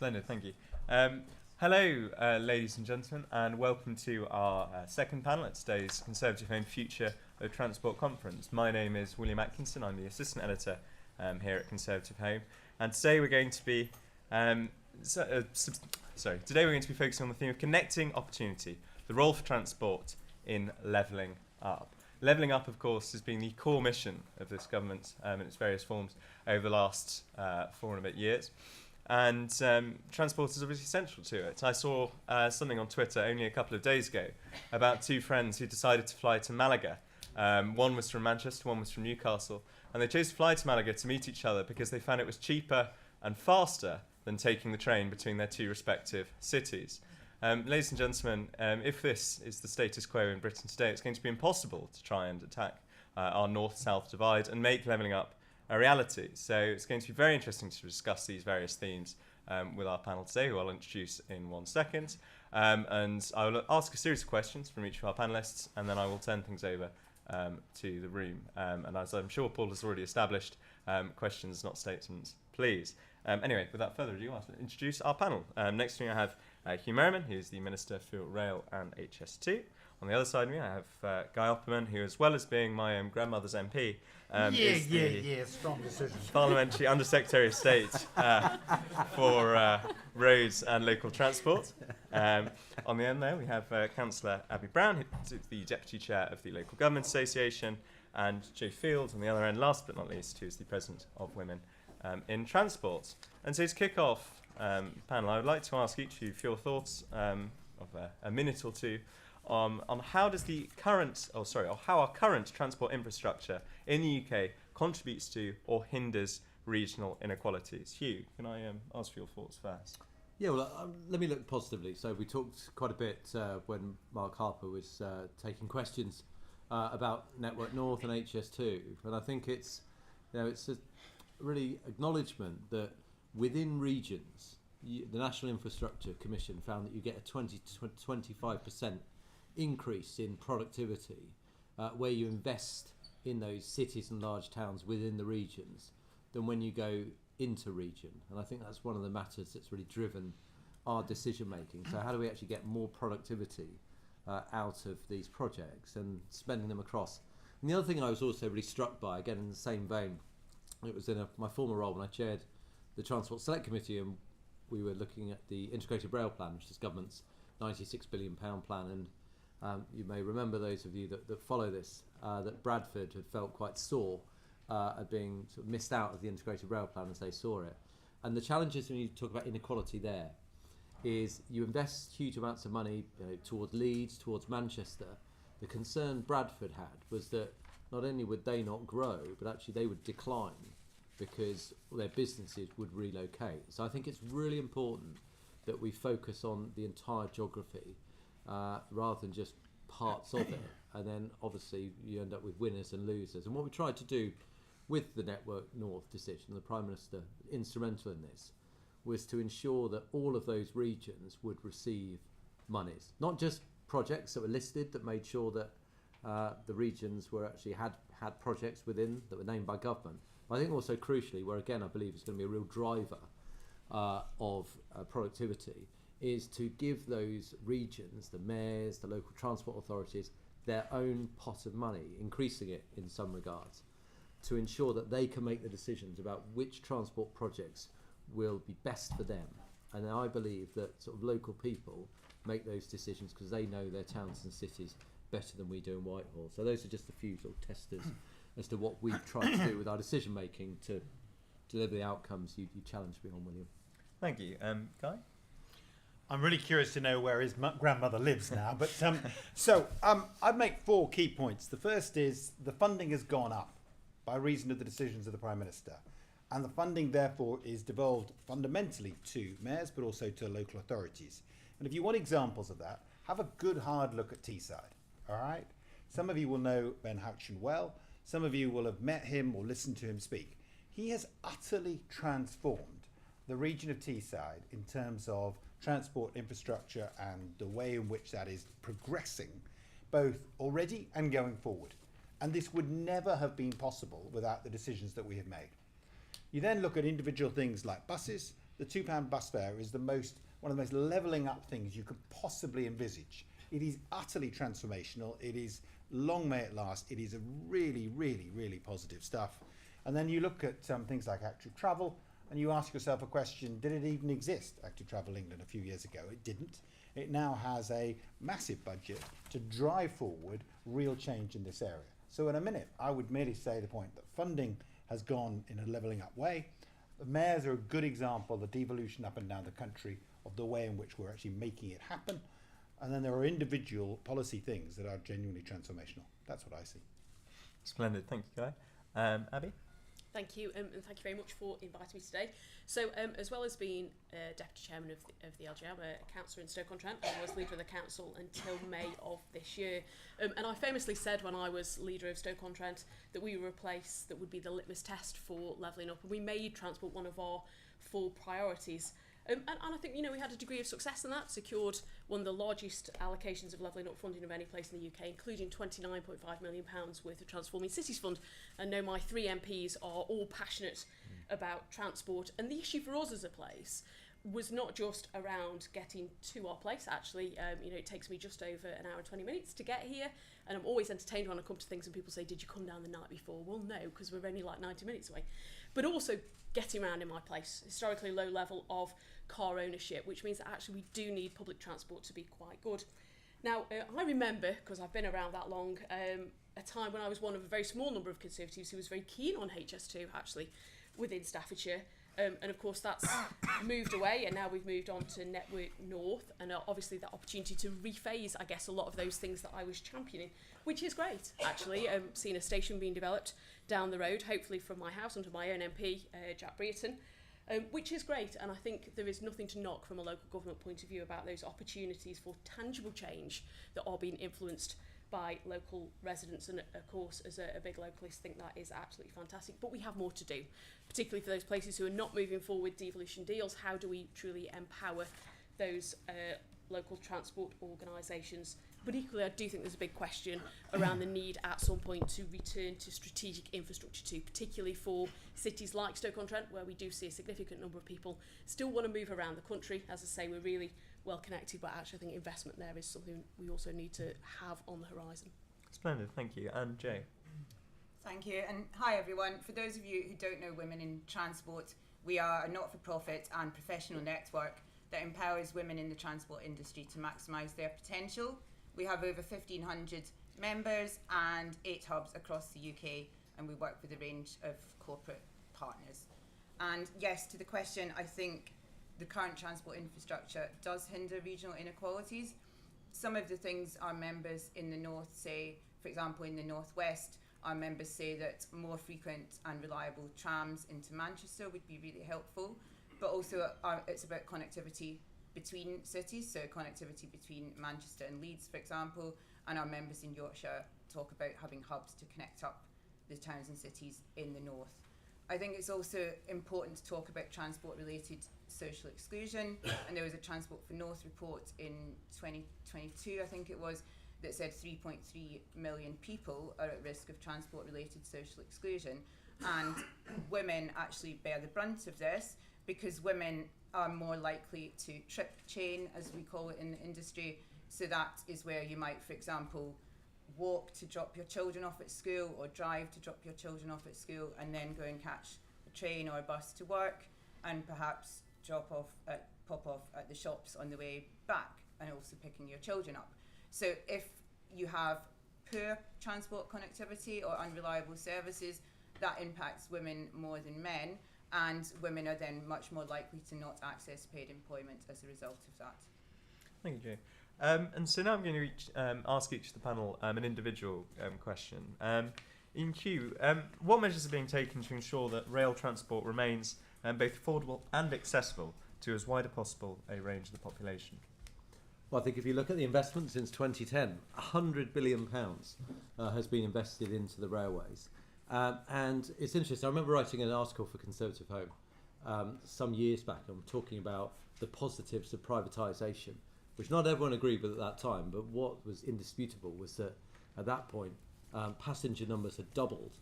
Splendid, thank you. Hello, ladies and gentlemen, and welcome to our second panel at today's Conservative Home Future of Transport Conference. My name is William Atkinson. I'm the Assistant Editor here at Conservative Home, and today we're going to be today we're going to be focusing on the theme of connecting opportunity, the role for transport in levelling up. Levelling up, of course, has been the core mission of this government in its various forms over the last 4 and a bit years. And transport is obviously central to it. I saw something on Twitter only a couple of days ago about two friends who decided to fly to Malaga. One was from Manchester, one was from Newcastle, and they chose to fly to Malaga to meet each other because they found it was cheaper and faster than taking the train between their two respective cities. Ladies and gentlemen, if this is the status quo in Britain today, it's going to be impossible to try and attack our north-south divide and make levelling up a reality. So it's going to be very interesting to discuss these various themes with our panel today, who I'll introduce in 1 second. And I will ask a series of questions from each of our panellists, and then I will turn things over to the room. And as I'm sure Paul has already established, questions, not statements, please. Anyway, without further ado, I'll introduce our panel. Next to me I have Hugh Merriman, who's the Minister for Rail and HS2. On the other side of me, I have Guy Opperman, who, as well as being my grandmother's MP, is strong decision. Parliamentary Undersecretary of State for Roads and Local Transport. On the end there, we have Councillor Abby Brown, who's the Deputy Chair of the Local Government Association, and Joe Field on the other end, last but not least, who is the President of Women in Transport. And so to kick off panel, I would like to ask each of you for your thoughts of a minute or two on how our current transport infrastructure in the UK contributes to or hinders regional inequalities. Hugh, can I ask for your thoughts first? Yeah, well, let me look positively. So we talked quite a bit when Mark Harper was taking questions about Network North and HS2, and I think it's a really acknowledgement that within regions, the National Infrastructure Commission found that you get a 20 to 25% increase in productivity where you invest in those cities and large towns within the regions than when you go into region. And I think that's one of the matters that's really driven our decision making. So how do we actually get more productivity out of these projects and spending them across? And the other thing I was also really struck by, again in the same vein, it was in my former role when I chaired the Transport Select Committee, and we were looking at the Integrated Rail Plan, which is government's £96 billion plan. And you may remember, those of you that follow this, that Bradford had felt quite sore at being sort of missed out of the Integrated Rail Plan as they saw it. And the challenges when you talk about inequality there is you invest huge amounts of money towards Leeds, towards Manchester. The concern Bradford had was that not only would they not grow, but actually they would decline because their businesses would relocate. So I think it's really important that we focus on the entire geography rather than just parts of it, and then obviously you end up with winners and losers. And what we tried to do with the Network North decision, the Prime Minister instrumental in this, was to ensure that all of those regions would receive monies, not just projects that were listed that made sure that the regions were actually had projects within that were named by government. But I think also crucially, where again I believe is going to be a real driver of productivity, is to give those regions, the mayors, the local transport authorities, their own pot of money, increasing it in some regards, to ensure that they can make the decisions about which transport projects will be best for them. And I believe that sort of local people make those decisions because they know their towns and cities better than we do in Whitehall. So those are just a few sort of testers as to what we've tried to do with our decision making to deliver the outcomes you challenged me on, William. Thank you. Guy? I'm really curious to know where his grandmother lives now. But I'd make 4 key points. The first is the funding has gone up by reason of the decisions of the Prime Minister. And the funding, therefore, is devolved fundamentally to mayors, but also to local authorities. And if you want examples of that, have a good hard look at Teesside. All right? Some of you will know Ben Houchen well. Some of you will have met him or listened to him speak. He has utterly transformed the region of Teesside in terms of transport infrastructure and the way in which that is progressing, both already and going forward. And this would never have been possible without the decisions that we have made. You then look at individual things like buses, the £2 bus fare is one of the most levelling up things you could possibly envisage. It is utterly transformational. It is long may it last. It is a really, really, really positive stuff. And then you look at things like Active Travel, and you ask yourself a question: did it even exist, Active Travel England, a few years ago? It didn't. It now has a massive budget to drive forward real change in this area. So in a minute, I would merely say the point that funding has gone in a levelling up way. The mayors are a good example of the devolution up and down the country of the way in which we're actually making it happen. And then there are individual policy things that are genuinely transformational. That's what I see. Splendid, thank you, Guy. Abby? Thank you, and thank you very much for inviting me today. So, as well as being Deputy Chairman of the LGA, I'm a councillor in Stoke-on-Trent. I was leader of the council until May of this year. And I famously said when I was leader of Stoke-on-Trent that we were a place that would be the litmus test for levelling up. And we made transport one of our 4 priorities. And I think, we had a degree of success in that, secured one of the largest allocations of levelling up funding of any place in the UK, including £29.5 million worth of Transforming Cities Fund. And know my 3 MPs are all passionate about transport. And the issue for us as a place was not just around getting to our place. Actually, it takes me just over an hour and 20 minutes to get here. And I'm always entertained when I come to things and people say, did you come down the night before? Well, no, because we're only like 90 minutes away. But also getting around in my place, historically low level of car ownership, which means that actually we do need public transport to be quite good. Now, I remember, because I've been around that long, a time when I was one of a very small number of Conservatives who was very keen on HS2, actually, within Staffordshire. And of course that's moved away, and now we've moved on to Network North, and obviously that opportunity to rephase, I guess, a lot of those things that I was championing, which is great, actually. Seeing a station being developed down the road, hopefully from my house under my own MP, Jack Brereton, which is great. And I think there is nothing to knock from a local government point of view about those opportunities for tangible change that are being influenced by local residents, and of course as a big localist think that is absolutely fantastic. But we have more to do, particularly for those places who are not moving forward with devolution deals. How do we truly empower those local transport organisations? But equally, I do think there's a big question around the need at some point to return to strategic infrastructure too, particularly for cities like Stoke-on-Trent, where we do see a significant number of people still want to move around the country. As I say, we're really well connected, but actually I think investment there is something we also need to have on the horizon. Splendid, thank you. And Jay? Thank you, and hi everyone. For those of you who don't know Women in Transport, we are a not-for-profit and professional network that empowers women in the transport industry to maximise their potential. We have over 1,500 members and 8 hubs across the UK, and we work with a range of corporate partners. And yes, to the question, I think the current transport infrastructure does hinder regional inequalities. Some of the things our members in the north say, for example in the northwest, our members say that more frequent and reliable trams into Manchester would be really helpful, but also it's about connectivity between cities, so connectivity between Manchester and Leeds, for example, and our members in Yorkshire talk about having hubs to connect up the towns and cities in the north. I think it's also important to talk about transport-related social exclusion, and there was a Transport for North report in 2022, I think it was, that said 3.3 million people are at risk of transport-related social exclusion, and women actually bear the brunt of this because women are more likely to trip chain, as we call it in the industry. So that is where you might, for example, walk to drop your children off at school, or drive to drop your children off at school, and then go and catch a train or a bus to work, and perhaps pop off at the shops on the way back, and also picking your children up. So if you have poor transport connectivity or unreliable services, that impacts women more than men, and women are then much more likely to not access paid employment as a result of that. Thank you, Jay. And so now I'm going to ask each of the panel an individual question. In Q, what measures are being taken to ensure that rail transport remains both affordable and accessible to as wide as possible a range of the population? Well, I think if you look at the investment since 2010, £100 billion has been invested into the railways. And it's interesting, I remember writing an article for ConservativeHome some years back. I'm talking about the positives of privatisation, which not everyone agreed with at that time, but what was indisputable was that at that point, passenger numbers had doubled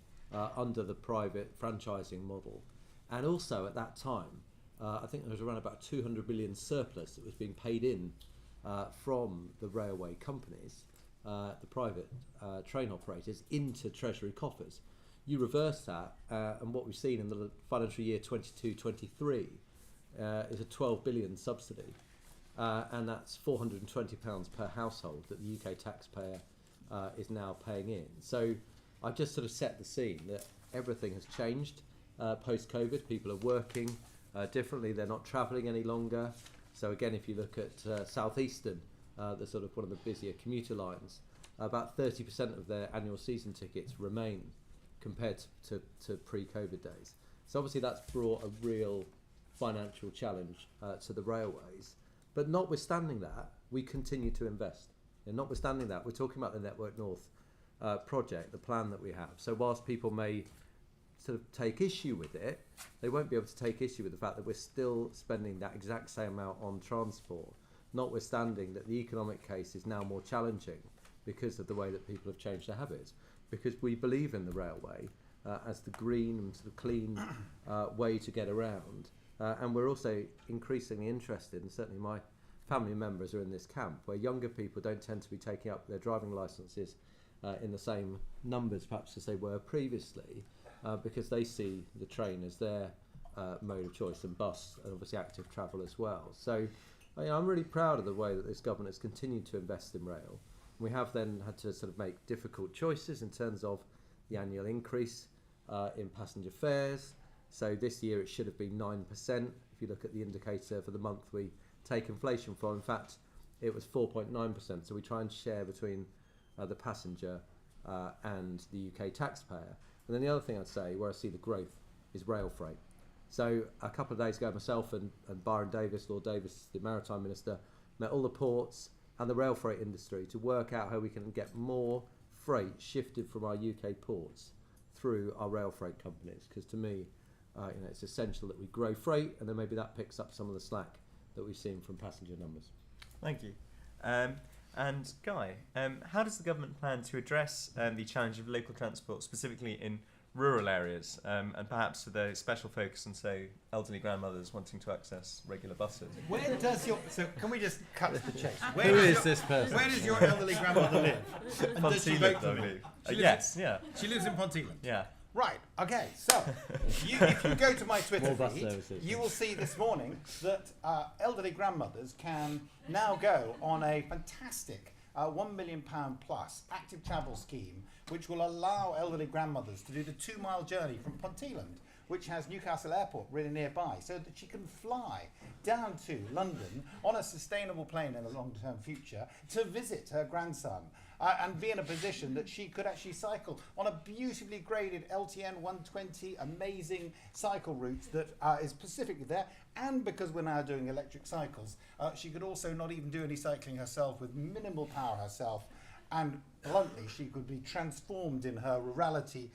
under the private franchising model. And also at that time, I think there was around about 200 million surplus that was being paid in from the railway companies, the private train operators, into Treasury coffers. You reverse that, and what we've seen in the financial year 22-23 is a 12 billion subsidy, and that's £420 per household that the UK taxpayer is now paying in. So I've just sort of set the scene that everything has changed post-COVID. People are working differently. They're not travelling any longer. So again, if you look at Southeastern, the sort of one of the busier commuter lines, about 30% of their annual season tickets remain compared to pre-COVID days. So obviously that's brought a real financial challenge to the railways. But notwithstanding that, we continue to invest. And notwithstanding that, we're talking about the Network North project, the plan that we have. So whilst people may sort of take issue with it, they won't be able to take issue with the fact that we're still spending that exact same amount on transport, notwithstanding that the economic case is now more challenging because of the way that people have changed their habits, because we believe in the railway as the green and sort of clean way to get around. And we're also increasingly interested, and certainly my family members are in this camp, where younger people don't tend to be taking up their driving licences in the same numbers perhaps as they were previously, because they see the train as their mode of choice, and bus, and obviously active travel as well. So I'm really proud of the way that this government has continued to invest in rail. We have then had to sort of make difficult choices in terms of the annual increase in passenger fares. So this year it should have been 9%. If you look at the indicator for the month we take inflation for, in fact, it was 4.9%. So we try and share between the passenger and the UK taxpayer. And then the other thing I'd say, where I see the growth, is rail freight. So a couple of days ago, myself and Byron Davis, Lord Davis, the Maritime Minister, met all the ports and the rail freight industry to work out how we can get more freight shifted from our UK ports through our rail freight companies. Because to me, it's essential that we grow freight, and then maybe that picks up some of the slack that we've seen from passenger numbers. Thank you. And Guy, how does the government plan to address the challenge of local transport, specifically in rural areas, and perhaps with a special focus on, say, elderly grandmothers wanting to access regular buses? Where does your... So can we just cut to the chase? Who is this person? Where does your elderly grandmother live? And does she vote for me? Yes, yeah. She lives in Ponteland? Yeah. Right, okay, so if you go to my Twitter feed, you will see this morning that elderly grandmothers can now go on a fantastic £1 million plus active travel scheme, which will allow elderly grandmothers to do the 2-mile journey from Ponteland, which has Newcastle Airport really nearby, so that she can fly down to London on a sustainable plane in the long-term future to visit her grandson. And be in a position that she could actually cycle on a beautifully graded LTN 120 amazing cycle route that is specifically there. And because we're now doing electric cycles, she could also not even do any cycling herself with minimal power herself. And bluntly, she could be transformed in her rurality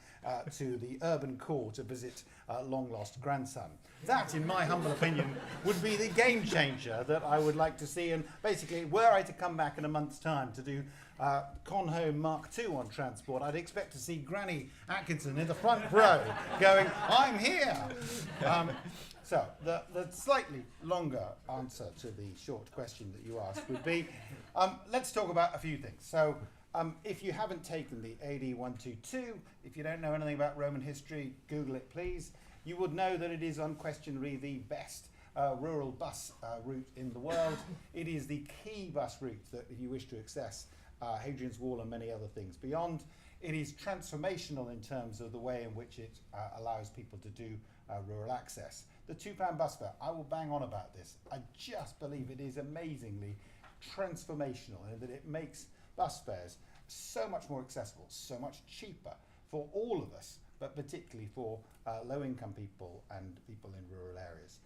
to the urban core to visit long-lost grandson. That, in my humble opinion, would be the game changer that I would like to see. And basically, were I to come back in a month's time to do ConservativeHome Mark II on transport, I'd expect to see Granny Atkinson in the front row going, "I'm here!" So the slightly longer answer to the short question that you asked would be, let's talk about a few things. So if you haven't taken the AD 122, if you don't know anything about Roman history, Google it please. You would know that it is unquestionably the best rural bus route in the world. It is the key bus route that if you wish to access Hadrian's Wall and many other things beyond. It is transformational in terms of the way in which it allows people to do rural access. The £2 bus fare, I will bang on about this. I just believe it is amazingly transformational in that it makes bus fares so much more accessible, so much cheaper for all of us, but particularly for low-income people and people in rural areas.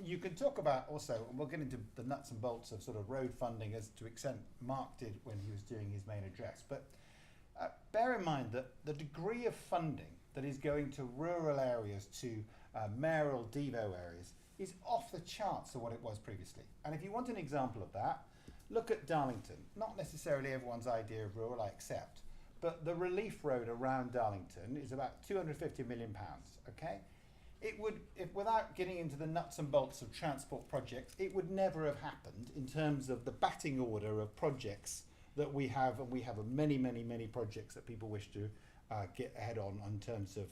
You can talk about also, and we'll get into the nuts and bolts of sort of road funding as to extent Mark did when he was doing his main address, but bear in mind that the degree of funding that is going to rural areas, to mayoral devo areas, is off the charts of what it was previously. And if you want an example of that, look at Darlington. Not necessarily everyone's idea of rural, I accept, but the relief road around Darlington is about £250 million, okay? it would, if without getting into the nuts and bolts of transport projects, it would never have happened in terms of the batting order of projects that we have, and we have many, many, many projects that people wish to get ahead on in terms of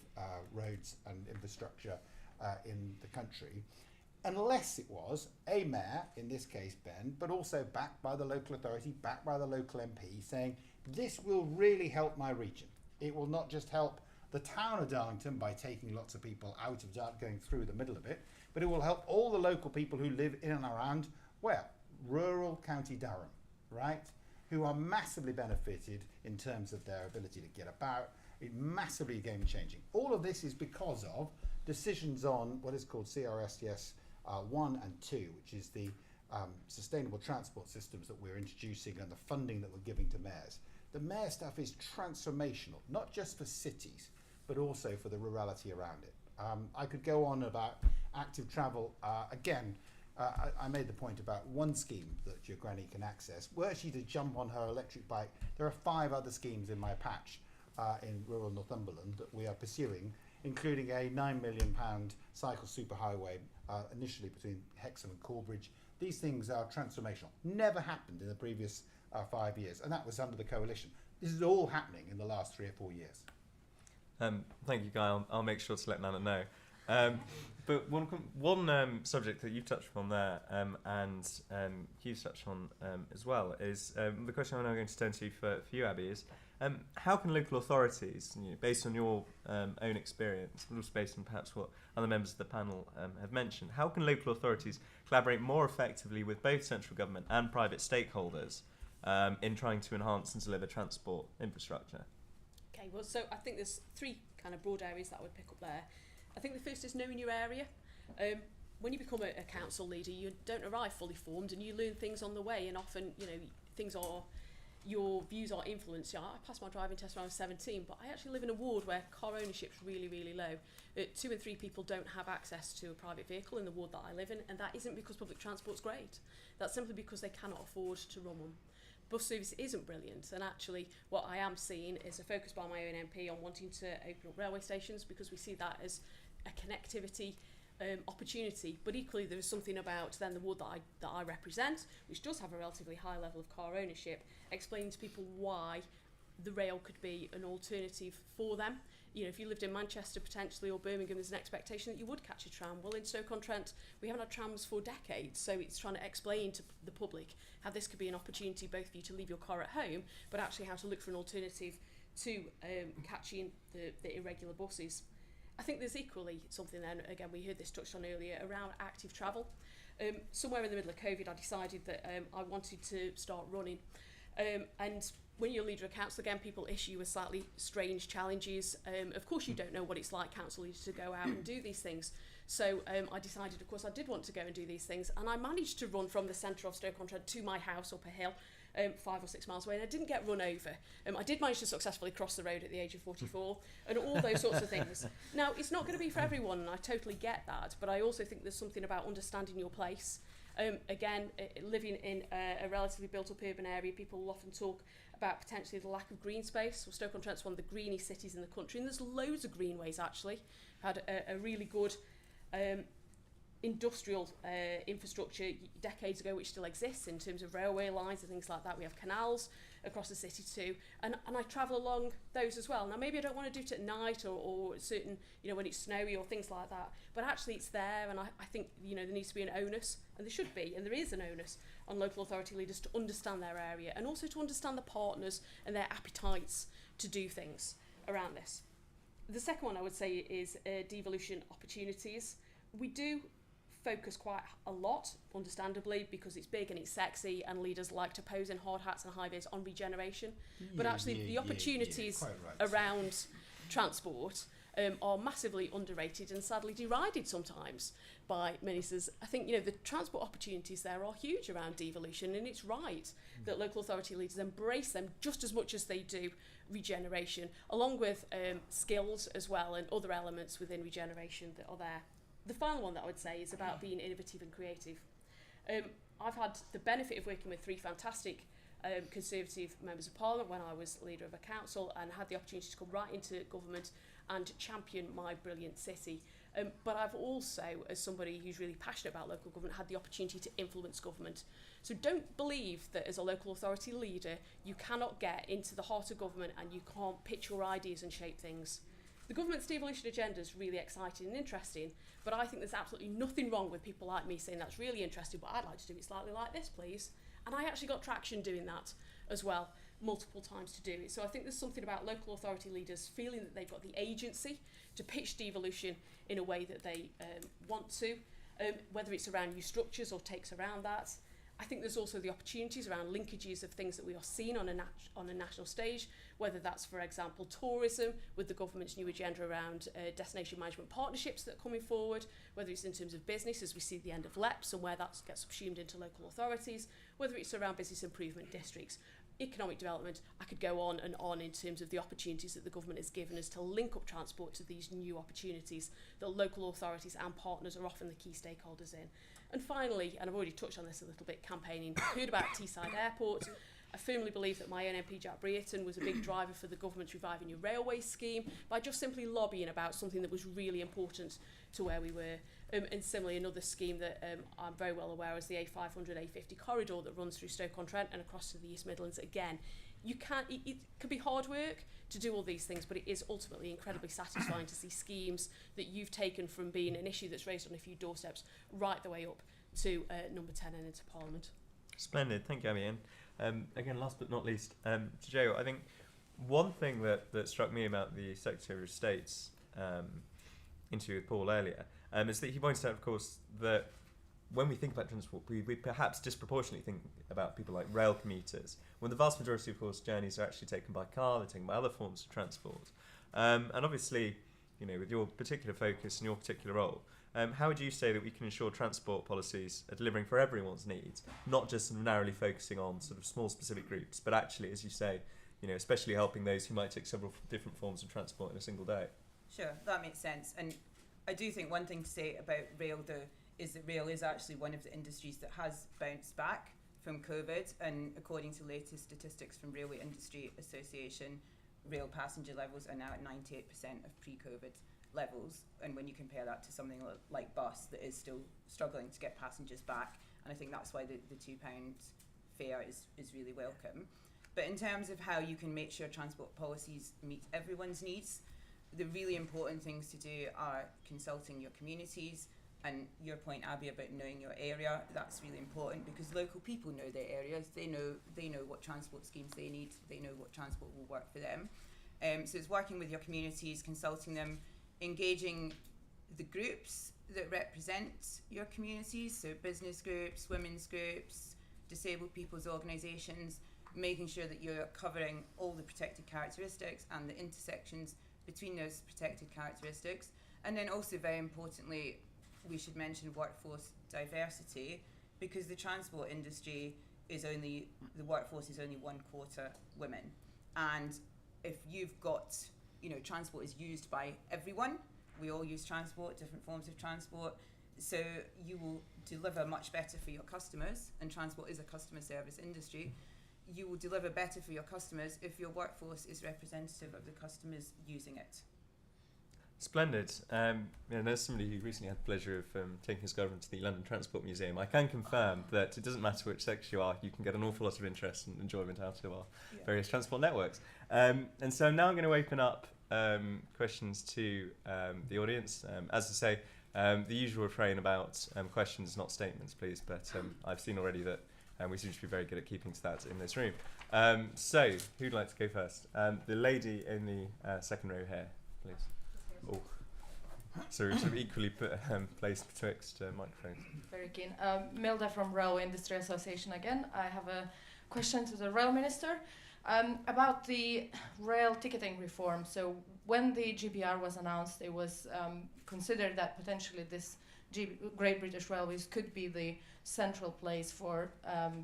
roads and infrastructure in the country, unless it was a mayor, in this case Ben, but also backed by the local authority, backed by the local MP, saying this will really help my region. It will not just help the town of Darlington by taking lots of people out of going through the middle of it, but it will help all the local people who live in and around, where? Rural County Durham, right? Who are massively benefited in terms of their ability to get about. It massively game changing. All of this is because of decisions on what is called CRSTS 1 and 2, which is the sustainable transport systems that we're introducing and the funding that we're giving to mayors. The mayor stuff is transformational, not just for cities, but also for the rurality around it. I could go on about active travel. I made the point about one scheme that your granny can access. Were she to jump on her electric bike, there are 5 other schemes in my patch in rural Northumberland that we are pursuing, including a £9 million cycle superhighway initially between Hexham and Corbridge. These things are transformational. Never happened in the previous 5 years, and that was under the coalition. This is all happening in the last 3 or 4 years. Thank you, Guy. I'll make sure to let Nana know. But one subject that you've touched on there, and Hugh's touched on as well, is the question I'm now going to turn to for you, Abby, is how can local authorities, based on your own experience, but also based on perhaps what other members of the panel have mentioned, how can local authorities collaborate more effectively with both central government and private stakeholders in trying to enhance and deliver transport infrastructure? Okay, well, so I think there's 3 kind of broad areas that I would pick up there. I think the first is knowing your area. When you become a council leader, you don't arrive fully formed, and you learn things on the way, and often, your views are influenced. I passed my driving test when I was 17, but I actually live in a ward where car ownership's really, really low. 2 and 3 people don't have access to a private vehicle in the ward that I live in, and that isn't because public transport's great. That's simply because they cannot afford to run one. Bus service isn't brilliant, and actually what I am seeing is a focus by my own MP on wanting to open up railway stations, because we see that as a connectivity opportunity. But equally, there is something about then the ward that I represent, which does have a relatively high level of car ownership, explaining to people why the rail could be an alternative for them. If you lived in Manchester potentially or Birmingham, there's an expectation that you would catch a tram. Well, in Stoke-on-Trent, we haven't had trams for decades, so it's trying to explain to the public how this could be an opportunity both for you to leave your car at home, but actually how to look for an alternative to catching the irregular buses. I think there's equally something then, again, we heard this touched on earlier, around active travel. Somewhere in the middle of COVID, I decided that I wanted to start running. And when you're a leader of council, again, people issue with slightly strange challenges. Of course, you don't know what it's like, council leaders, to go out and do these things. So I decided, of course, I did want to go and do these things. And I managed to run from the centre of Stoke-on-Trent to my house up a hill, 5 or 6 miles away, and I didn't get run over. I did manage to successfully cross the road at the age of 44, and all those sorts of things. Now, it's not going to be for everyone, and I totally get that, but I also think there's something about understanding your place. Again, living in a relatively built-up urban area, people will often talk about potentially the lack of green space. Well, Stoke-on-Trent's one of the greenest cities in the country, and there's loads of greenways actually. Had a really good industrial infrastructure decades ago, which still exists in terms of railway lines and things like that. We have canals across the city too, and I travel along those as well. Now, maybe I don't want to do it at night or certain, when it's snowy or things like that, but actually it's there, and I think, there needs to be an onus, and there should be, and there is an onus on local authority leaders to understand their area, and also to understand the partners and their appetites to do things around this. The second one I would say is devolution opportunities. We do focus quite a lot, understandably, because it's big and it's sexy, and leaders like to pose in hard hats and high vis on regeneration. But actually, the opportunities around transport are massively underrated and sadly derided sometimes by ministers. I think, the transport opportunities there are huge around devolution, and it's right that local authority leaders embrace them just as much as they do regeneration, along with skills as well and other elements within regeneration that are there. The final one that I would say is about being innovative and creative. I've had the benefit of working with 3 fantastic Conservative members of Parliament when I was leader of a council, and had the opportunity to come right into government and champion my brilliant city. But I've also, as somebody who's really passionate about local government, had the opportunity to influence government. So don't believe that as a local authority leader, you cannot get into the heart of government and you can't pitch your ideas and shape things. The government's devolution agenda is really exciting and interesting, but I think there's absolutely nothing wrong with people like me saying that's really interesting, but I'd like to do it slightly like this, please. And I actually got traction doing that as well, multiple times to do it. So I think there's something about local authority leaders feeling that they've got the agency to pitch devolution in a way that they want to, whether it's around new structures or takes around that. I think there's also the opportunities around linkages of things that we are seeing on a national stage, whether that's, for example, tourism with the government's new agenda around destination management partnerships that are coming forward, whether it's in terms of business as we see the end of LEPs and where that gets subsumed into local authorities, whether it's around business improvement districts, economic development. I could go on and on in terms of the opportunities that the government has given us to link up transport to these new opportunities that local authorities and partners are often the key stakeholders in. And finally, and I've already touched on this a little bit, campaigning, heard about Teesside Airport. I firmly believe that my own MP Jack Brereton was a big driver for the government's Reviving Your Railway scheme by just simply lobbying about something that was really important to where we were. And similarly, another scheme that I'm very well aware is the A500, A50 corridor that runs through Stoke-on-Trent and across to the East Midlands. Again, it can be hard work to do all these things, but it is ultimately incredibly satisfying to see schemes that you've taken from being an issue that's raised on a few doorsteps right the way up to number 10 and into Parliament. Splendid, thank you, Abby. And again, last but not least, Joe, I think one thing that struck me about the Secretary of State's interview with Paul earlier is that he pointed out, of course, that when we think about transport, we perhaps disproportionately think about people like rail commuters, when the vast majority, of course, journeys are actually taken by car, they're taken by other forms of transport. And obviously, you know, with your particular focus and your particular role, how would you say that we can ensure transport policies are delivering for everyone's needs, not just sort of narrowly focusing on sort of small specific groups, but actually, as you say, you know, especially helping those who might take several different forms of transport in a single day? Sure, that makes sense. And I do think one thing to say about rail, though, is that rail is actually one of the industries that has bounced back from COVID. And according to latest statistics from Railway Industry Association, rail passenger levels are now at 98% of pre-COVID levels. And when you compare that to something like bus that is still struggling to get passengers back, and I think that's why the £2 fare is really welcome. But in terms of how you can make sure transport policies meet everyone's needs, the really important things to do are consulting your communities, and your point, Abby, about knowing your area, that's really important because local people know their areas. They know what transport schemes they need. They know what transport will work for them. So it's working with your communities, consulting them, engaging the groups that represent your communities, so business groups, women's groups, disabled people's organisations, making sure that you're covering all the protected characteristics and the intersections between those protected characteristics. And then also, very importantly, we should mention workforce diversity, because the transport industry is only, the workforce is only 1/4 women. And if you've got, you know, transport is used by everyone. We all use transport, different forms of transport. So you will deliver much better for your customers, and transport is a customer service industry. You will deliver better for your customers if your workforce is representative of the customers using it. Splendid. And as somebody who recently had the pleasure of taking his girlfriend to the London Transport Museum, I can confirm that it doesn't matter which sex you are, you can get an awful lot of interest and enjoyment out of our various transport networks. And so now I'm going to open up questions to the audience. As I say, the usual refrain about questions, not statements, please, but I've seen already that we seem to be very good at keeping to that in this room. So, who'd like to go first? The lady in the second row here, please. Oh. So we're sort of equally placed betwixt microphones. Very keen. Milda from Railway Industry Association again. I have a question to the Rail Minister about the rail ticketing reform. So when the GBR was announced, it was considered that potentially this Great British Railways could be the central place for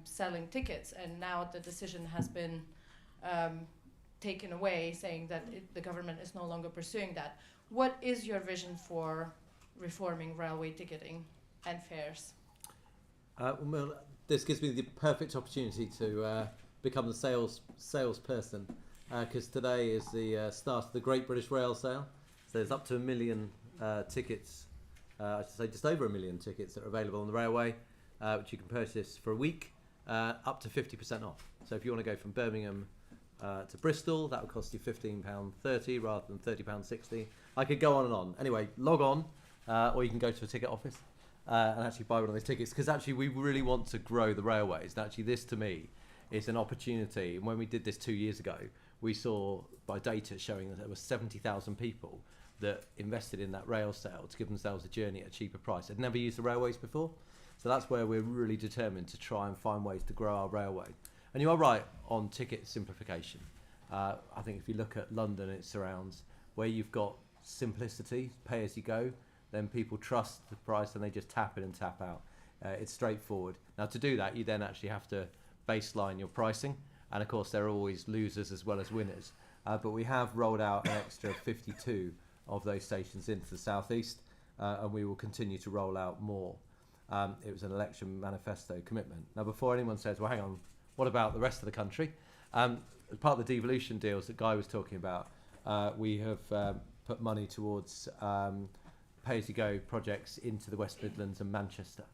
selling tickets, and now the decision has been taken away, saying that the government is no longer pursuing that. What is your vision for reforming railway ticketing and fares? Well, this gives me the perfect opportunity to become the salesperson, because today is the start of the Great British Rail Sale. So there's up to 1 million tickets, I should say just over 1 million tickets that are available on the railway, which you can purchase for a week, up to 50% off. So if you want to go from Birmingham to Bristol, that would cost you £15.30 rather than £30.60. I could go on and on. Anyway, log on, or you can go to a ticket office and actually buy one of those tickets, because actually we really want to grow the railways. And actually this, to me, is an opportunity. And when we did this 2 years ago, we saw by data showing that there were 70,000 people that invested in that rail sale to give themselves a journey at a cheaper price. They'd never used the railways before. So that's where we're really determined to try and find ways to grow our railway. And you are right on ticket simplification. I think if you look at London, it surrounds where you've got simplicity, pay as you go, then people trust the price and they just tap in and tap out. It's straightforward. Now to do that, you then actually have to baseline your pricing. And of course, there are always losers as well as winners. But we have rolled out an extra 52 of those stations into the southeast, and we will continue to roll out more. It was an election manifesto commitment. Now, before anyone says, well, hang on, what about the rest of the country? As part of the devolution deals that Guy was talking about, we have put money towards pay-as-you-go projects into the West Midlands and Manchester,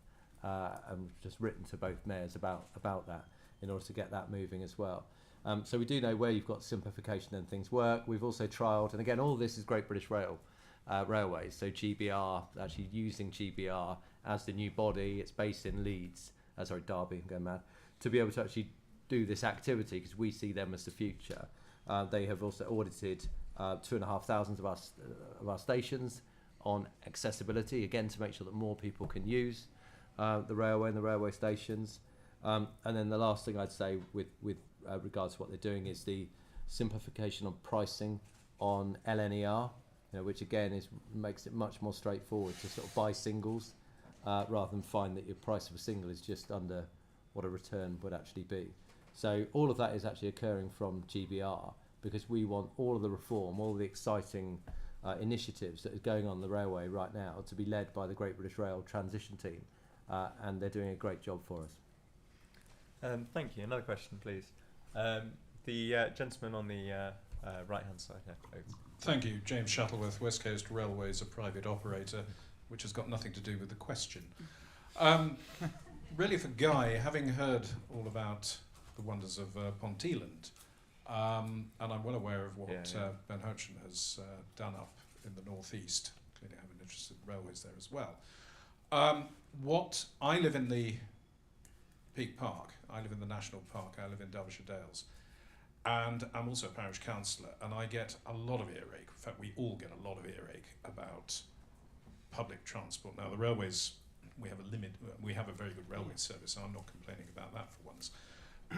and just written to both mayors about that in order to get that moving as well. So we do know where you've got simplification and things work. We've also trialled, and again, all of this is Great British Railways, so GBR, actually using GBR as the new body. It's based in Leeds, Derby, I'm going mad, to be able to actually do this activity, because we see them as the future. They have also audited 2,500 of our stations on accessibility, again to make sure that more people can use the railway and the railway stations. And then the last thing I'd say with regards to what they're doing is the simplification of pricing on LNER, which again makes it much more straightforward to sort of buy singles rather than find that your price of a single is just under what a return would actually be. So all of that is actually occurring from GBR, because we want all of the reform, all of the exciting initiatives that are going on the railway right now to be led by the Great British Rail transition team, and they're doing a great job for us. Thank you. Another question, please. The gentleman on the right-hand side here. Over. Thank you. James Shuttleworth, West Coast Railways, a private operator, which has got nothing to do with the question. Really for Guy, having heard all about the wonders of Ponteland, and I'm well aware of what Ben Hutchin has done up in the northeast, clearly have an interest in railways there as well. I live in the Peak Park, I live in the National Park, I live in Derbyshire Dales, and I'm also a parish councillor, and I get a lot of earache. In fact, we all get a lot of earache about public transport. Now, the railways, we have a very good railway service, so I'm not complaining about that for once.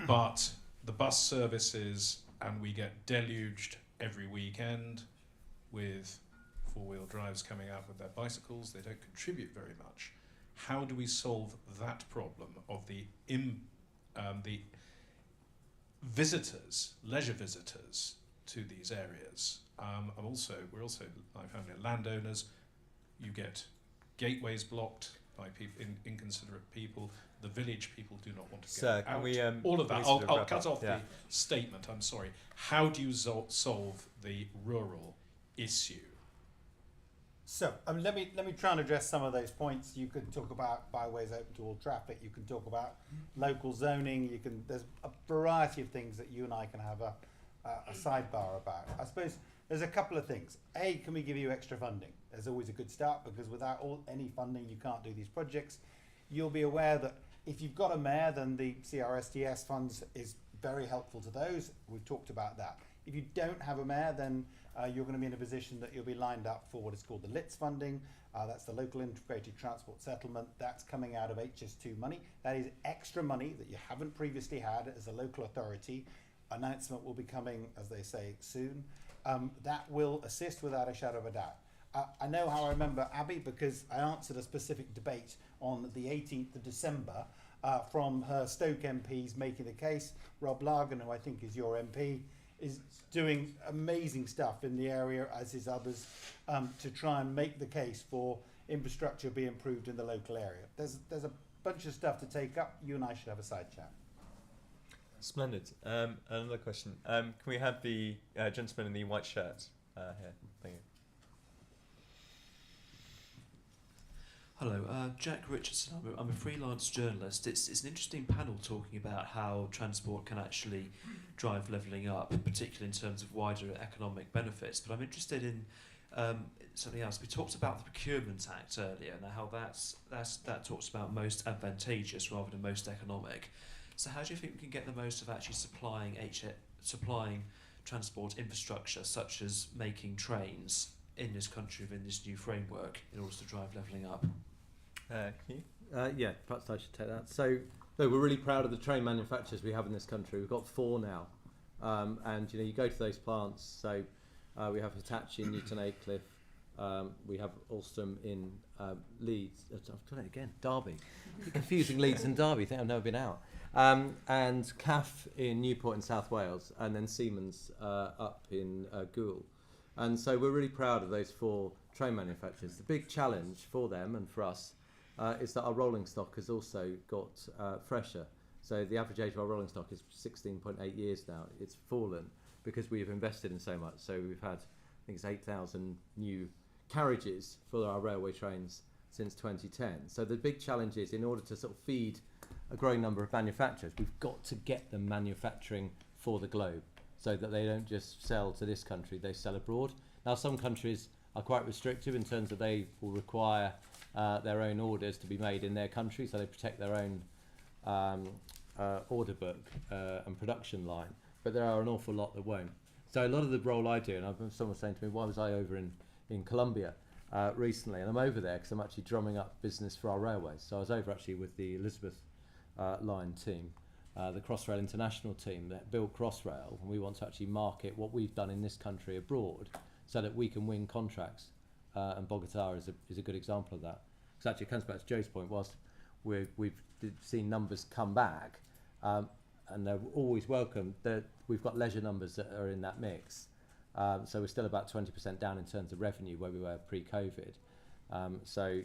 But the bus services, and we get deluged every weekend with four-wheel drives coming out with their bicycles. They don't contribute very much. How do we solve that problem of the visitors, leisure visitors to these areas? We're also, my family are landowners. You get gateways blocked by people, inconsiderate people. The village people do not want to get out. We, all of that. I'll cut off the statement. I'm sorry. How do you solve the rural issue? So let me try and address some of those points. You can talk about byways open to all traffic. You can talk about local zoning. There's a variety of things that you and I can have a sidebar about. I suppose there's a couple of things. A, can we give you extra funding? There's always a good start, because without any funding, you can't do these projects. You'll be aware that if you've got a mayor, then the CRSTS funds is very helpful to those. We've talked about that. If you don't have a mayor, then you're going to be in a position that you'll be lined up for what is called the LITS funding. That's the Local Integrated Transport Settlement. That's coming out of HS2 money. That is extra money that you haven't previously had as a local authority. Announcement will be coming, as they say, soon. That will assist without a shadow of a doubt. I know how I remember Abby, because I answered a specific debate on the 18th of December from her Stoke MPs making the case. Rob Largan, who I think is your MP, is doing amazing stuff in the area, as is others, to try and make the case for infrastructure be improved in the local area. There's a bunch of stuff to take up. You and I should have a side chat. Splendid. Another question. Can we have the gentleman in the white shirt here? Thank you. Hello, Jack Richardson. I'm a freelance journalist. It's an interesting panel talking about how transport can actually drive levelling up, particularly in terms of wider economic benefits. But I'm interested in something else. We talked about the Procurement Act earlier and how that talks about most advantageous rather than most economic. So how do you think we can get the most of actually supplying transport infrastructure, such as making trains, in this country within this new framework in order to drive levelling up? Can you? Yeah, perhaps I should take that. So, no, we're really proud of the train manufacturers we have in this country. We've got 4 now, and you go to those plants. So we have Hitachi in Newton Aycliffe. We have Alstom in Leeds. I've done it again. Derby. You're confusing Leeds and Derby. I think I've never been out. And CAF in Newport in South Wales, and then Siemens up in Goole. And so we're really proud of those 4 train manufacturers. The big challenge for them and for us is that our rolling stock has also got fresher. So the average age of our rolling stock is 16.8 years now. It's fallen because we've invested in so much. So we've had, I think it's 8,000 new carriages for our railway trains since 2010. So the big challenge is, in order to sort of feed a growing number of manufacturers, we've got to get them manufacturing for the globe, so that they don't just sell to this country, they sell abroad. Now, some countries are quite restrictive in terms of they will require their own orders to be made in their country, so they protect their own order book and production line, but there are an awful lot that won't. So a lot of the role I do, and someone was saying to me, why was I over in Colombia recently? And I'm over there because I'm actually drumming up business for our railways. So I was over actually with the Elizabeth line team, the Crossrail International team that built Crossrail, and we want to actually market what we've done in this country abroad so that we can win contracts. And Bogota is a good example of that. Because actually it comes back to Joe's point, whilst we've seen numbers come back, and they're always welcome, that we've got leisure numbers that are in that mix. So we're still about 20% down in terms of revenue where we were pre-COVID. So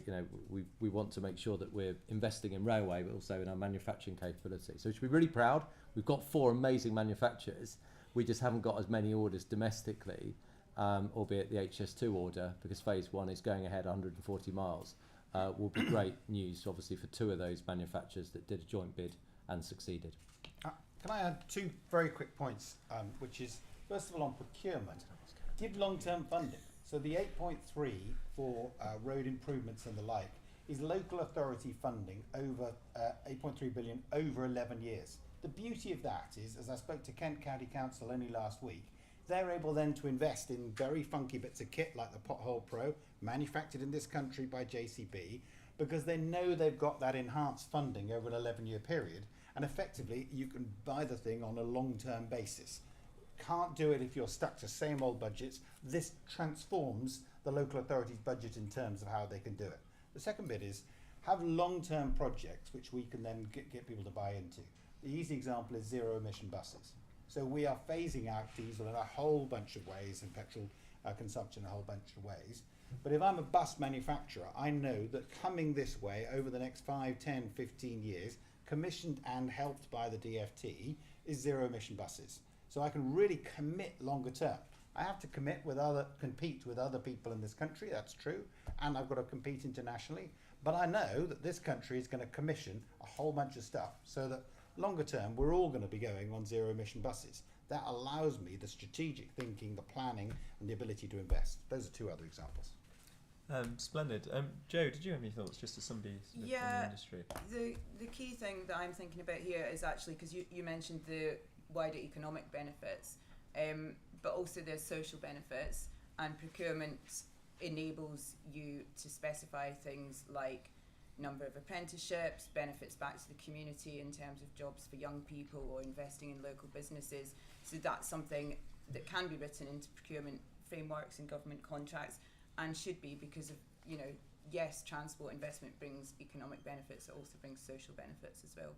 we want to make sure that we're investing in railway, but also in our manufacturing capability. So we should be really proud. We've got 4 amazing manufacturers. We just haven't got as many orders domestically, albeit the HS2 order, because phase 1 is going ahead 140 miles, will be great news, obviously, for 2 of those manufacturers that did a joint bid and succeeded. Can I add 2 very quick points, which is, first of all, on procurement, give long-term funding. So the 8.3 for road improvements and the like is local authority funding over 8.3 billion over 11 years. The beauty of that is, as I spoke to Kent County Council only last week, they're able then to invest in very funky bits of kit like the Pothole Pro, manufactured in this country by JCB, because they know they've got that enhanced funding over an 11-year period, and effectively you can buy the thing on a long-term basis. Can't do it if you're stuck to same old budgets. This transforms the local authority's budget in terms of how they can do it. The second bit is have long-term projects which we can then get people to buy into. The easy example is zero emission buses. So we are phasing out diesel in a whole bunch of ways and petrol consumption in a whole bunch of ways. But if I'm a bus manufacturer, I know that coming this way over the next 5, 10, 15 years, commissioned and helped by the DFT, is zero emission buses. So I can really commit longer term. I have to compete with other people in this country, that's true, and I've got to compete internationally. But I know that this country is going to commission a whole bunch of stuff so that longer term we're all going to be going on zero emission buses. That allows me the strategic thinking, the planning, and the ability to invest. Those are 2 other examples. Splendid. Joe, did you have any thoughts, just as somebody in the industry? The key thing that I'm thinking about here is actually, because you mentioned the wider economic benefits, but also there's social benefits, and procurement enables you to specify things like number of apprenticeships, benefits back to the community in terms of jobs for young people or investing in local businesses. So that's something that can be written into procurement frameworks and government contracts, and should be, because of, yes, transport investment brings economic benefits, it also brings social benefits as well.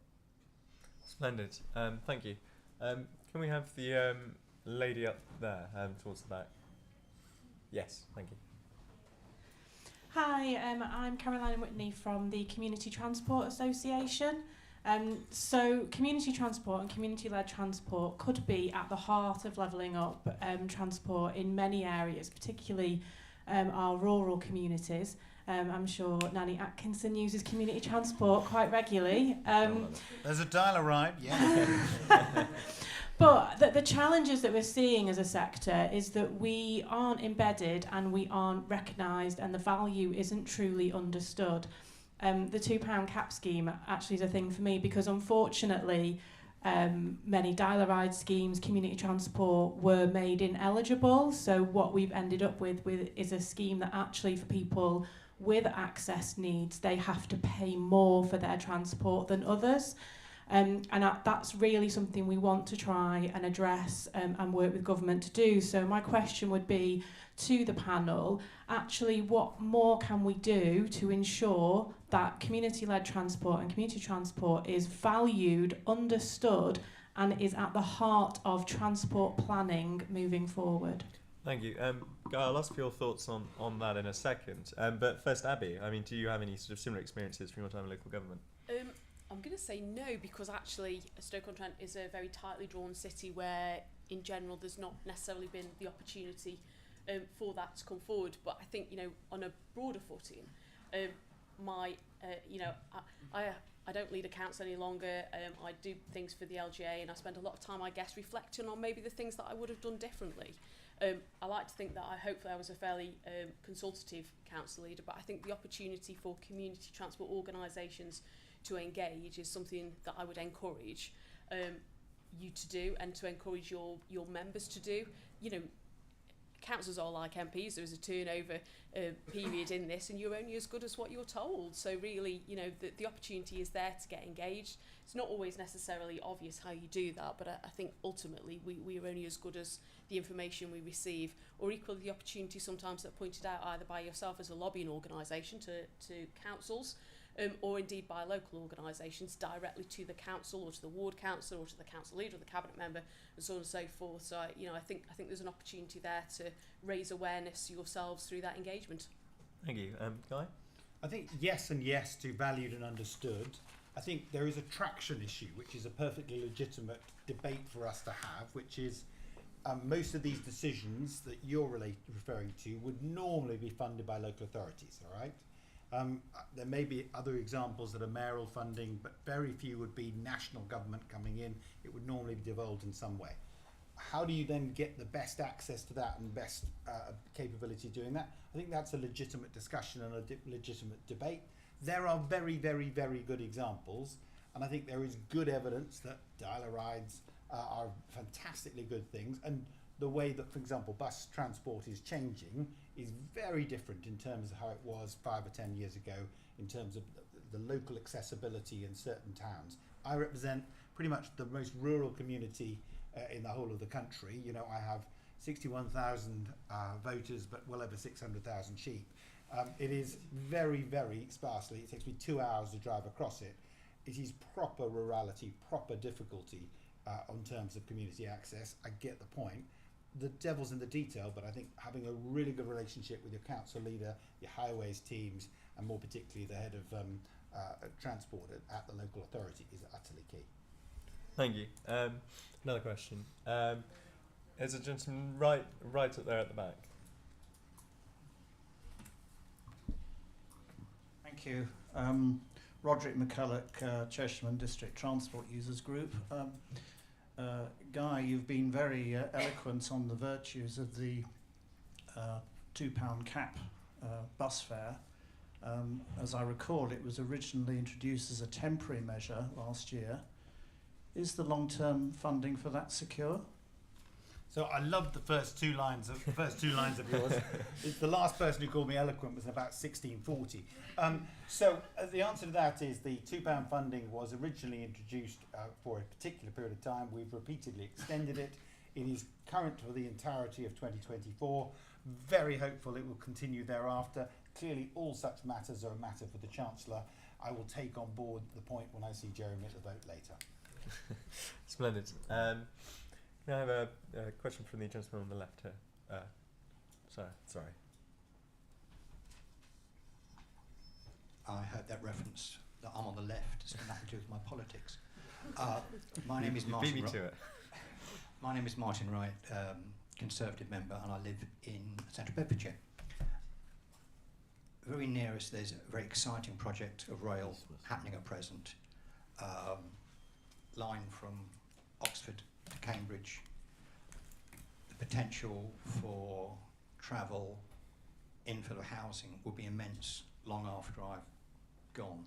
Splendid. Thank you. Can we have the lady up there towards the back? Yes, thank you. Hi, I'm Caroline Whitney from the Community Transport Association. So community transport and community-led transport could be at the heart of levelling up transport in many areas, particularly our rural communities. I'm sure Nanny Atkinson uses community transport quite regularly. There's a dial-a-ride, yeah. But the challenges that we're seeing as a sector is that we aren't embedded and we aren't recognised, and the value isn't truly understood. The £2 cap scheme actually is a thing for me, because unfortunately many dial-a-ride schemes, community transport, were made ineligible. So what we've ended up with is a scheme that actually, for people with access needs, they have to pay more for their transport than others. And that's really something we want to try and address and work with government to do. So my question would be to the panel, actually, what more can we do to ensure that community-led transport and community transport is valued, understood, and is at the heart of transport planning moving forward? Thank you. Guy, I'll ask for your thoughts on that in a second. But first, Abby, I mean, do you have any sort of similar experiences from your time in local government? I'm going to say no, because actually Stoke-on-Trent is a very tightly drawn city where, in general, there's not necessarily been the opportunity for that to come forward. But I think, on a broader footing, I don't lead a council any longer. I do things for the LGA, and I spend a lot of time, I guess, reflecting on maybe the things that I would have done differently. I like to think that hopefully I was a fairly consultative council leader, but I think the opportunity for community transport organisations to engage is something that I would encourage you to do, and to encourage your members to do. Councils are like MPs. There is a turnover period in this, and you're only as good as what you're told. So really, the opportunity is there to get engaged. It's not always necessarily obvious how you do that, but I think ultimately we are only as good as the information we receive, or equally the opportunity sometimes that pointed out either by yourself as a lobbying organisation to councils, or indeed by local organisations directly to the council or to the ward council or to the council leader or the cabinet member, and so on and so forth. So I think there's an opportunity there to raise awareness yourselves through that engagement. Thank you. Guy? I think yes and yes to valued and understood. I think there is a traction issue, which is a perfectly legitimate debate for us to have, which is most of these decisions that you're referring to would normally be funded by local authorities, all right? There may be other examples that are mayoral funding, but very few would be national government coming in. It would normally be devolved in some way. How do you then get the best access to that and best capability doing that? I think that's a legitimate discussion and a legitimate debate. There are very, very, very good examples, and I think there is good evidence that dial-a-rides are fantastically good things, and the way that, for example, bus transport is changing is very different in terms of how it was 5 or 10 years ago in terms of the local accessibility in certain towns. I represent pretty much the most rural community in the whole of the country. I have 61,000 voters, but well over 600,000 sheep. It is very, very sparsely. It takes me 2 hours to drive across it. It is proper rurality, proper difficulty in terms of community access. I get the point. The devil's in the detail, but I think having a really good relationship with your council leader, your highways teams, and more particularly the head of transport at the local authority is utterly key. Thank you. Another question. There's a gentleman right up there at the back. Thank you. Roderick McCulloch, Cheshireman District Transport Users Group. Guy, you've been very eloquent on the virtues of the £2 cap bus fare. As I recall, it was originally introduced as a temporary measure last year. Is the long-term funding for that secure? So I loved the first two lines of yours. The last person who called me eloquent was in about 1640. So the answer to that is the £2 funding was originally introduced for a particular period of time. We've repeatedly extended it. It is current for the entirety of 2024. Very hopeful it will continue thereafter. Clearly all such matters are a matter for the Chancellor. I will take on board the point when I see Jeremy at the vote later. Splendid. Now I have a question from the gentleman on the left here. Sorry. I heard that reference that I'm on the left. It's got nothing to do with my politics. My name is Martin. Beat me to it. My name is Martin Wright, Conservative member, and I live in Central Bedfordshire. very near us, there's a very exciting project of rail happening at present. Line from Oxford to Cambridge. The potential for travel, infill of housing will be immense long after I've gone.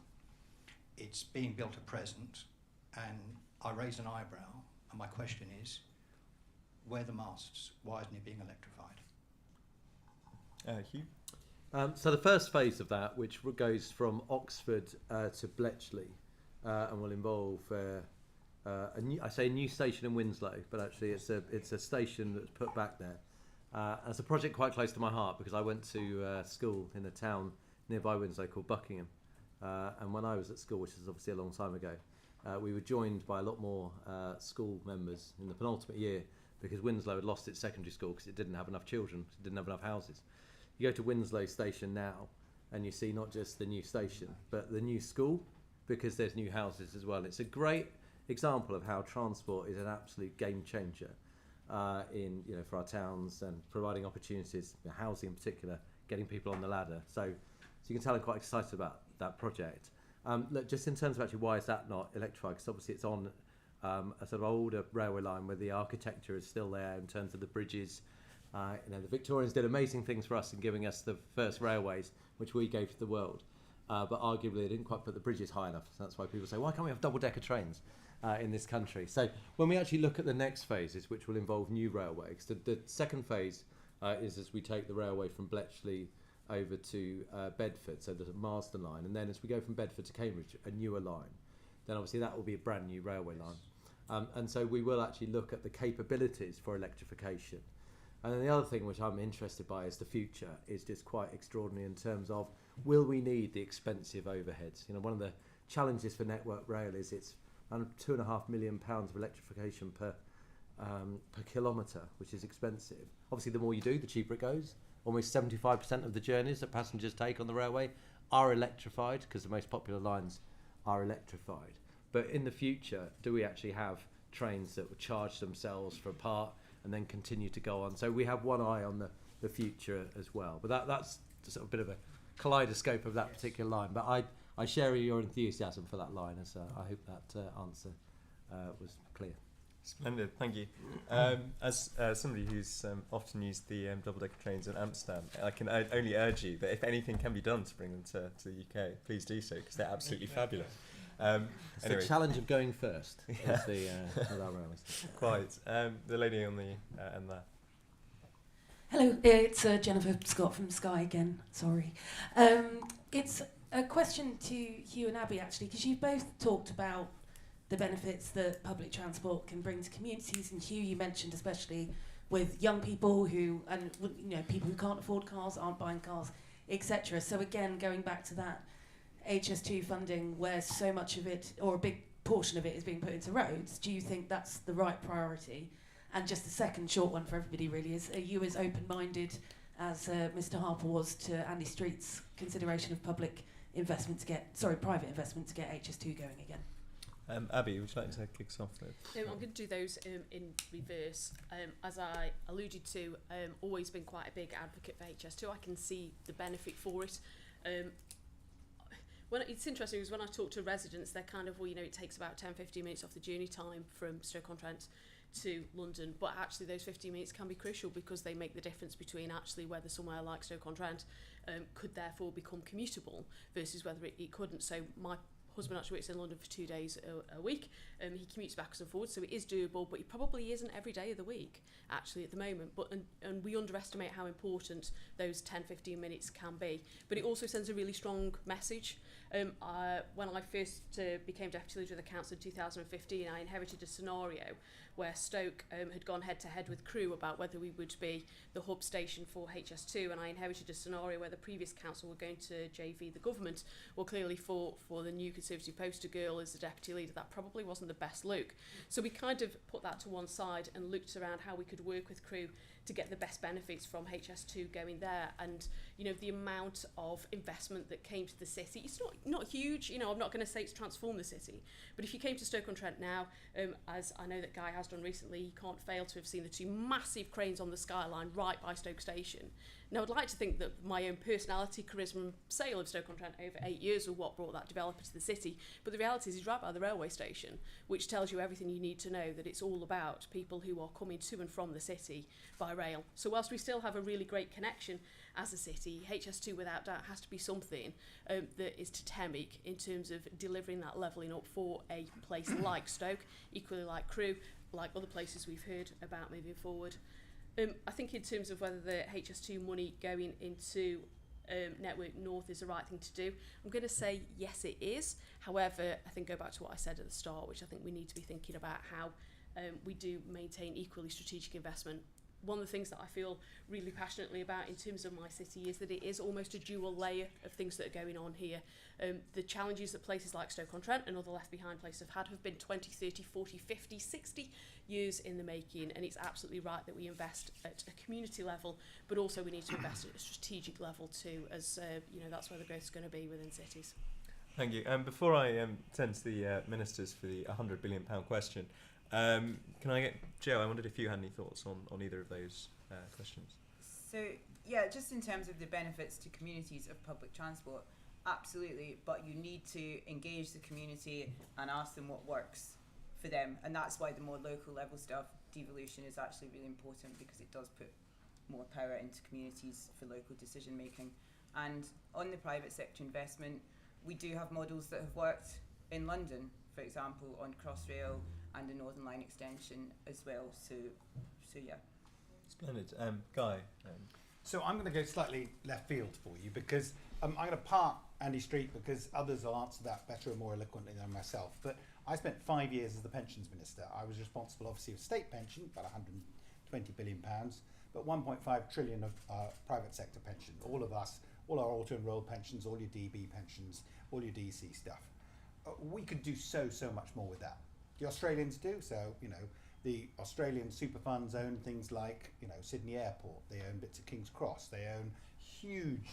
It's being built at present, and I raise an eyebrow, and my question is, where are the masts? Why isn't it being electrified? Hugh? So the first phase of that, which goes from Oxford to Bletchley, and will involve a new station in Winslow, but actually it's a station that's put back there. It's a project quite close to my heart because I went to school in a town nearby Winslow called Buckingham, and when I was at school, which is obviously a long time ago, we were joined by a lot more school members in the penultimate year because Winslow had lost its secondary school because it didn't have enough children, it didn't have enough houses. You go to Winslow station now and you see not just the new station but the new school, because there's new houses as well. It's a great example of how transport is an absolute game changer in, you know, for our towns and providing opportunities, housing in particular, getting people on the ladder. So you can tell I'm quite excited about that project. Look, just in terms of actually why is that not electrified, because obviously it's on a sort of older railway line where the architecture is still there in terms of the bridges. You know, the Victorians did amazing things for us in giving us the first railways, which we gave to the world. But arguably they didn't quite put the bridges high enough. So that's why people say, why can't we have double-decker trains in this country? So when we actually look at the next phases, which will involve new railways, the second phase is as we take the railway from Bletchley over to Bedford, so the Marsden line, and then as we go from Bedford to Cambridge, a newer line. Then obviously that will be a brand new railway line. And so we will actually look at the capabilities for electrification. And then the other thing which I'm interested by is the future is just quite extraordinary in terms of, will we need the expensive overheads? You know, one of the challenges for Network Rail is it's around £2.5 million of electrification per kilometre, which is expensive. Obviously, the more you do, the cheaper it goes. Almost 75% of the journeys that passengers take on the railway are electrified because the most popular lines are electrified. But in the future, do we actually have trains that will charge themselves for a part and then continue to go on? So we have one eye on the future as well. But that's sort of a bit of a kaleidoscope of that particular line. But I share your enthusiasm for that line, as I hope that answer was clear. Splendid, thank you. As somebody who's often used the double-decker trains in Amsterdam, I can only urge you that if anything can be done to bring them to the UK, please do so, because they're absolutely fabulous. It's anyway. the challenge of going first. Yeah. With our railways. Quite. The lady on the end there. Hello, it's Jennifer Scott from Sky again. Sorry. It's a question to Hugh and Abby, actually, because you've both talked about the benefits that public transport can bring to communities. And Hugh, you mentioned especially with young people who, and you know, people who can't afford cars, aren't buying cars, etc. So again, going back to that HS2 funding, where so much of it, or a big portion of it, is being put into roads, do you think that's the right priority? And just the second short one for everybody really is, are you as open-minded as Mr. Harper was to Andy Street's consideration of private investment to get HS2 going again? Abby, would you like to kick us off with? I'm going to do those in reverse. As I alluded to, always been quite a big advocate for HS2. I can see the benefit for it. When it's interesting is when I talk to residents, they're kind of, well, you know, it takes about 10-15 minutes off the journey time from Stoke-on-Trent to London, but actually those 15 minutes can be crucial because they make the difference between actually whether somewhere like Stoke-on-Trent could therefore become commutable versus whether it couldn't. So my husband actually works in London for 2 days a week. He commutes backwards and forwards, so it is doable, but it probably isn't every day of the week actually at the moment. But and we underestimate how important those 10-15 minutes can be. But it also sends a really strong message. When I first became deputy leader of the council in 2015, I inherited a scenario where Stoke had gone head to head with Crewe about whether we would be the hub station for HS2, and I inherited a scenario where the previous council were going to JV the government. Well, clearly for the new Conservative poster girl as the deputy leader, that probably wasn't the best look. So we kind of put that to one side and looked around how we could work with Crewe to get the best benefits from HS2 going there. And you know, the amount of investment that came to the city, it's not huge. You know, I'm not going to say it's transformed the city, but if you came to Stoke-on-Trent now, as I know that Guy has done recently, you can't fail to have seen the two massive cranes on the skyline right by Stoke Station. Now, I'd like to think that my own personality, charisma and sale of Stoke-on-Trent over 8 years were what brought that developer to the city, but the reality is he's right by the railway station, which tells you everything you need to know, that it's all about people who are coming to and from the city by rail. So whilst we still have a really great connection as a city, HS2 without doubt has to be something that is totemic in terms of delivering that levelling up for a place like Stoke, equally like Crewe, like other places we've heard about moving forward. I think in terms of whether the HS2 money going into Network North is the right thing to do, I'm going to say yes, it is. However, I think go back to what I said at the start, which I think we need to be thinking about how we do maintain equally strategic investment. One of the things that I feel really passionately about in terms of my city is that it is almost a dual layer of things that are going on here. The challenges that places like Stoke-on-Trent and other left behind places have been 20, 30, 40, 50, 60 years in the making, and it's absolutely right that we invest at a community level, but also we need to invest at a strategic level too, as you know, that's where the growth is going to be within cities. Thank you. Before I turn to the ministers for the £100 billion question, can I get Joe? I wondered if you had any thoughts on either of those questions. So yeah, just in terms of the benefits to communities of public transport, absolutely, but you need to engage the community and ask them what works for them, and that's why the more local level stuff, devolution, is actually really important, because it does put more power into communities for local decision making. And on the private sector investment, we do have models that have worked in London, for example, on Crossrail and the Northern Line extension as well. So yeah. Splendid. Guy. So I'm going to go slightly left field for you, because I'm going to park Andy Street, because others will answer that better and more eloquently than myself. But I spent 5 years as the pensions minister. I was responsible, obviously, of state pension, about £120 billion, but 1.5 trillion of private sector pension. All of us, all our auto-enrolled pensions, all your DB pensions, all your DC stuff. We could do so much more with that. The Australians do. So, you know, the Australian super funds own things like, you know, Sydney Airport. They own bits of King's Cross. They own huge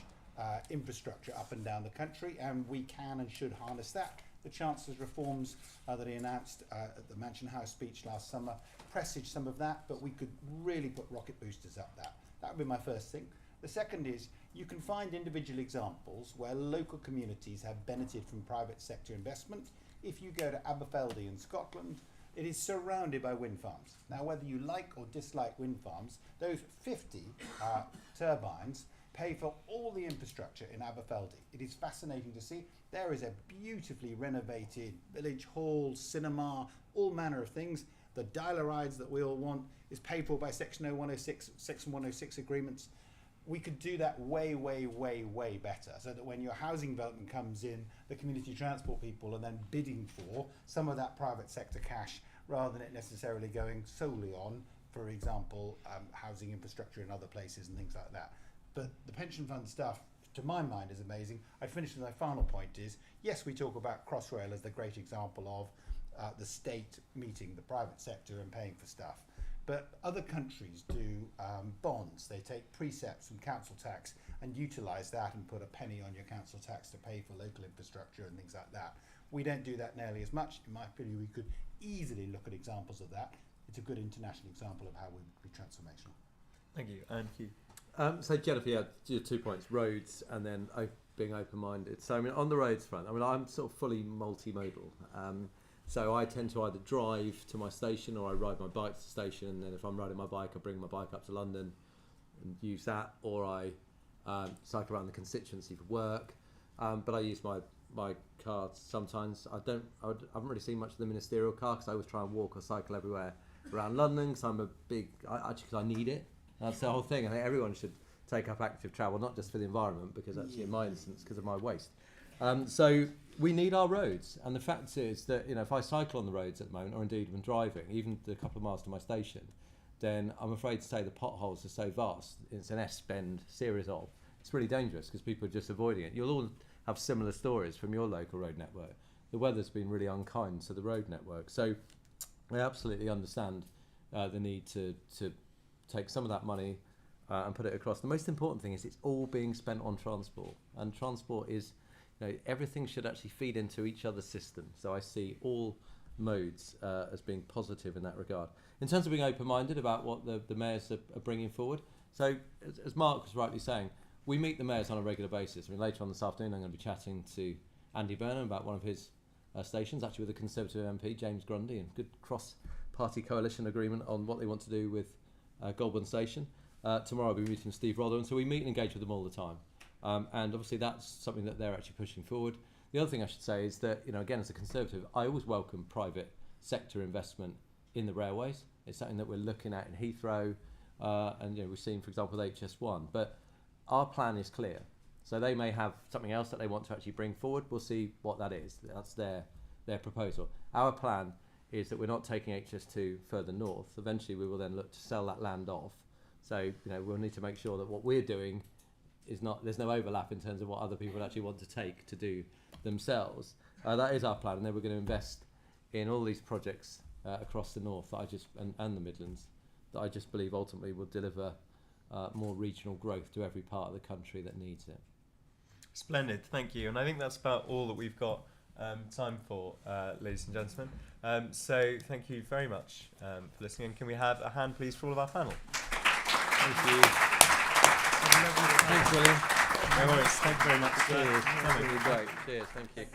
infrastructure up and down the country, and we can and should harness that. The Chancellor's reforms that he announced at the Mansion House speech last summer presage some of that, but we could really put rocket boosters up that. That would be my first thing. The second is, you can find individual examples where local communities have benefited from private sector investment. If you go to Aberfeldy in Scotland, it is surrounded by wind farms. Now, whether you like or dislike wind farms, those 50 turbines pay for all the infrastructure in Aberfeldy. It is fascinating to see. There is a beautifully renovated village hall, cinema, all manner of things. The dial rides that we all want is paid for by Section 106, Section 106 agreements. We could do that way better, so that when your housing development comes in, the community transport people are then bidding for some of that private sector cash, rather than it necessarily going solely on, for example, housing infrastructure in other places and things like that. But the pension fund stuff, to my mind, is amazing. I finish with my final point is, yes, we talk about Crossrail as the great example of the state meeting the private sector and paying for stuff. But other countries do bonds. They take precepts from council tax and utilise that and put a penny on your council tax to pay for local infrastructure and things like that. We don't do that nearly as much. In my opinion, we could easily look at examples of that. It's a good international example of how we would be transformational. Thank you. And Hugh. So Jennifer, yeah, 2 points: roads, and then being open-minded. So I mean, on the roads front, I mean, I'm sort of fully multimodal. So I tend to either drive to my station or I ride my bike to the station, and then if I'm riding my bike, I bring my bike up to London and use that, or I cycle around the constituency for work. But I use my car sometimes. I haven't really seen much of the ministerial car, because I always try and walk or cycle everywhere around London, because I'm a big, because I need it. That's the whole thing. I think everyone should take up active travel, not just for the environment, because actually in my instance, because of my waste. So we need our roads, and the fact is that, you know, if I cycle on the roads at the moment, or indeed when driving, even the couple of miles to my station, then I'm afraid to say the potholes are so vast. It's an S-bend series of. It's really dangerous because people are just avoiding it. You'll all have similar stories from your local road network. The weather's been really unkind to the road network, so I absolutely understand the need to take some of that money and put it across. The most important thing is it's all being spent on transport, and transport is, everything should actually feed into each other's system. So I see all modes as being positive in that regard. In terms of being open-minded about what the mayors are bringing forward, so as Mark was rightly saying, we meet the mayors on a regular basis. I mean, later on this afternoon I'm going to be chatting to Andy Burnham about one of his stations, actually with a Conservative MP, James Grundy, and good cross-party coalition agreement on what they want to do with Goulburn Station. Tomorrow I'll be meeting Steve Rotherham, so we meet and engage with them all the time. And obviously that's something that they're actually pushing forward. The other thing I should say is that, again, as a Conservative, I always welcome private sector investment in the railways. It's something that we're looking at in Heathrow, and we've seen, for example, with HS1. But our plan is clear. So they may have something else that they want to actually bring forward. We'll see what that is. That's their proposal. Our plan is that we're not taking HS2 further north. Eventually, we will then look to sell that land off. So, we'll need to make sure that what we're doing is not, there's no overlap in terms of what other people actually want to take to do themselves. That is our plan, and then we're going to invest in all these projects across the north that and the Midlands that I just believe ultimately will deliver more regional growth to every part of the country that needs it. Splendid, thank you. And I think that's about all that we've got time for, ladies and gentlemen. So thank you very much for listening. And can we have a hand, please, for all of our panel? Thank you. Thanks, William. No worries. Thank you very much. Cheers. Really great. Cheers. Thank you.